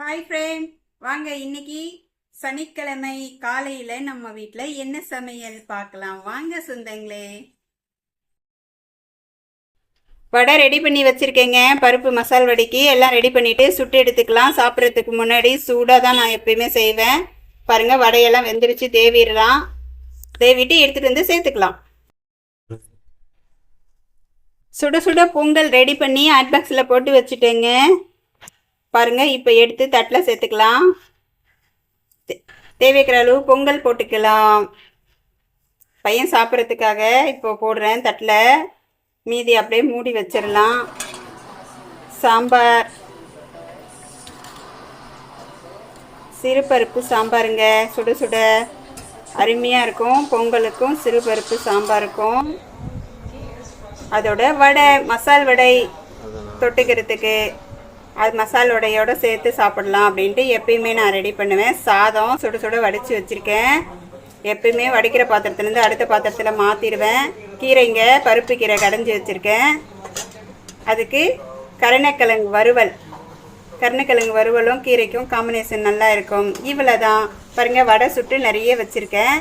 Hi friend, வாங்க இன்னைக்கு சனிக்கிழமை காலையில நம்ம வீட்ல என்ன சமையல் பார்க்கலாம் வாங்க சொந்தங்களே. வடை ரெடி பண்ணி வச்சிருக்கேங்க. பருப்பு மசால் வடைக்கு எல்லாம் ரெடி பண்ணிட்டு சுட்டு எடுத்துக்கலாம். சாப்பிட்றதுக்கு முன்னாடி சூடாக தான் நான் எப்பயுமே செய்வேன். பாருங்க, வடையெல்லாம் வெந்துருச்சு. தேவிடலாம், தேவிட்டு எடுத்துட்டு வந்து சேர்த்துக்கலாம். சுட சுட பொங்கல் ரெடி பண்ணி ஹாட் பாக்ஸில் போட்டு வச்சுட்டேங்க. பாருங்க, இப்போ எடுத்து தட்டில் சேர்த்துக்கலாம். தேவைக்கிற அளவு பொங்கல் போட்டுக்கலாம். பையன் சாப்பிட்றதுக்காக இப்போ போடுறேன் தட்டில். மீதி அப்படியே மூடி வச்சிடலாம். சாம்பார், சிறுபருப்பு சாம்பாருங்க. சுட சுட அருமையாக இருக்கும். பொங்கலுக்கும் சிறுபருப்பு சாம்பாருக்கும். அதோட வடை, மசால் வடை தொட்டுக்கிறதுக்கு, அது மசால் வடையோடு சேர்த்து சாப்பிடலாம் அப்படின்ட்டு எப்பயுமே நான் ரெடி பண்ணுவேன். சாதம் சுட சுட வடித்து வச்சுருக்கேன். எப்பயுமே வடிக்கிற பாத்திரத்துலேருந்து அடுத்த பாத்திரத்தில் மாற்றிடுவேன். கீரைங்க, பருப்பு கீரை கடைஞ்சி வச்சுருக்கேன். அதுக்கு கருணக்கிழங்கு வறுவல். கருணக்கிழங்கு வறுவலும் கீரைக்கும் காம்பினேஷன் நல்லா இருக்கும். இவ்வளோ தான். பாருங்கள், வடை சுட்டு நிறைய வச்சுருக்கேன்.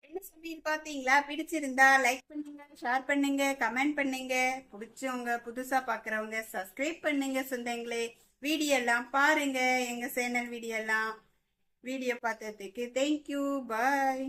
என்ன சமையல் பார்த்தீங்களா? பிடிச்சிருந்தா லைக் பண்ணுங்க, ஷேர் பண்ணுங்க, கமெண்ட் பண்ணுங்க. பிடிச்சவங்க, புதுசாக பார்க்குறவங்க சப்ஸ்கிரைப் பண்ணுங்க சொந்தங்களே. வீடியோ எல்லாம் பாருங்க, எங்கள் சேனல் வீடியோ பார்த்ததுக்கு தேங்க்யூ, பாய்.